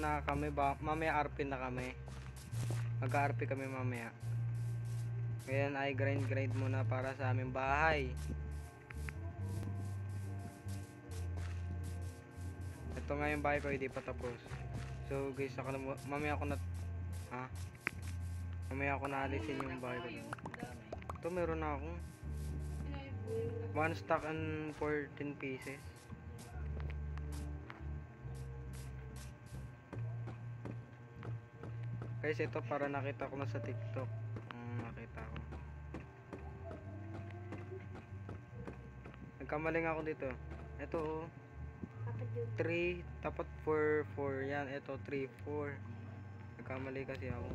na kami. Mamaya RP na kami. Mag-RP kami mamaya. Ngayon ay grind muna para sa aming bahay. Ito nga yung bahay ko, hindi pa tapos. So guys, mamaya ako na mamaya ako naalisin yung bahay ko. Ito meron na akong 1 stack and 14 pieces. Guys, ito para nakita ko na sa TikTok. Nakita ko. Nagkamaling ako dito. Ito 3, dapat 4, 4. Yan, ito 3, 4. Nagkamali kasi ako.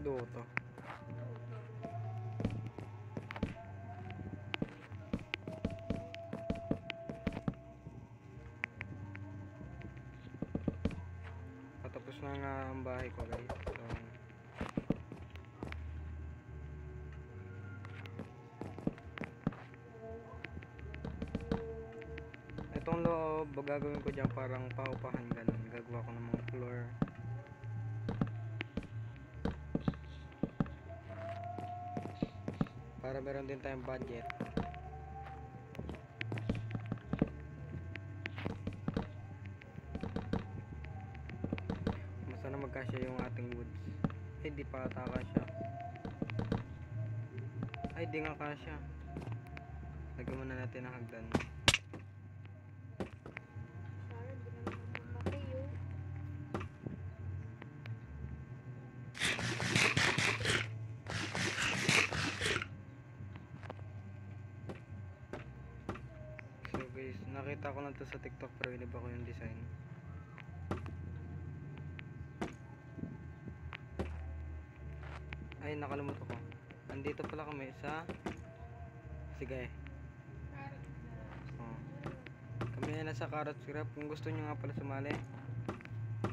Dota. Patapos na nga ang bahay ko, guys. So, itong loob, gagawin ko dyan parang paupahan ganun. Gagawa ko ng mga floor. Para meron din tayong budget. Sana magkasya yung ating woods. Di pa ata kasya. Ay, di nga kasya. Lagyan muna natin ang hagdan. So guys, nakita ko na to sa TikTok pero hindi ba ko yung design. Ay, nakalimutan ko. Andito pala kami sa sige. Kami ay nasa Carrot Syrup. Kung gusto nyo nga pala sumali,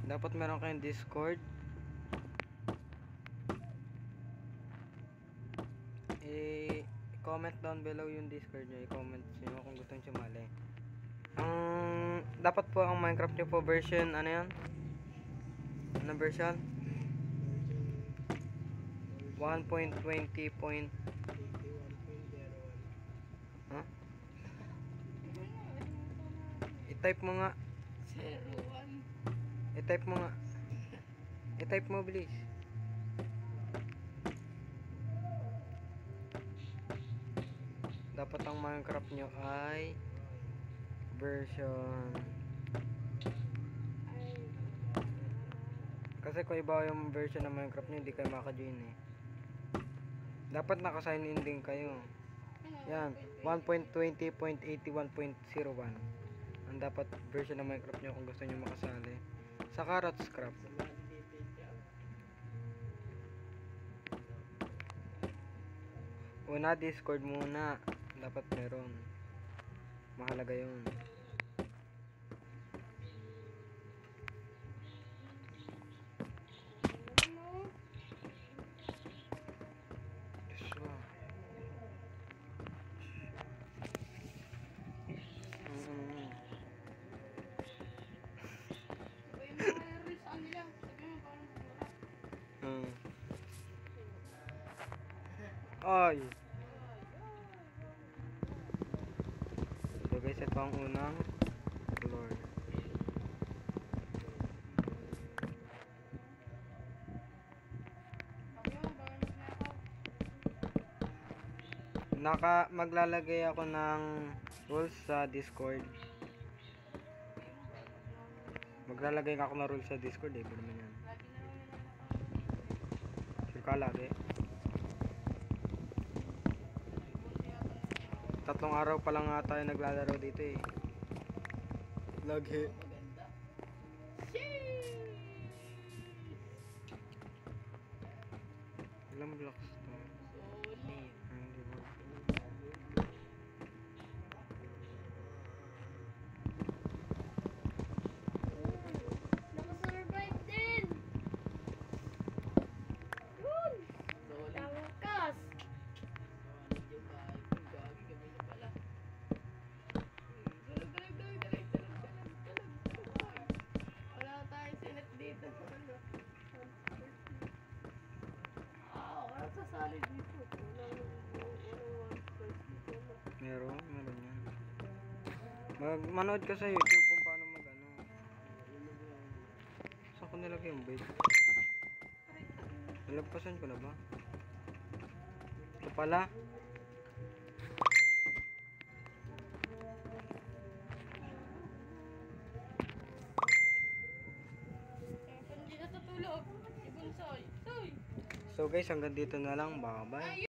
dapat meron kayong Discord. I-comment down below yung Discord nyo. I-comment nyo kung gusto nyo sumali. Dapat po ang Minecraft nyo po version, ano yan? Ano version? 1.20. I-type mo nga. 01. I-type mo nga. I-type mo please. Dapat ang Minecraft nyo ay version. Kasi kung iba yung version ng Minecraft nyo, hindi kayo maka-join eh. Dapat naka-sign in din kayo. Yan, 1.20.81.01 ang dapat version ng Minecraft nyo kung gusto nyo makasali sa Carrot Syrup. Una, Discord muna. Dapat meron. Mahalaga yun. Ay. So guys, ito ang unang floor. Maglalagay ako ng rules sa Discord. Maglalagay ako ng rules sa Discord eh, pero naman yan. Sure ka lagi. 3 araw pa lang nga tayo naglalaro dito eh. Lagi. Ilang blocks to? Hindi ba? Manood ka sa YouTube kung paano mag ano. Saan ko nilagay yung bait? Nalagpasan ko na ba? Ito pala. Hindi natutulog. Si Bunsoy. Soy! So guys, hanggang dito na lang. Bye bye.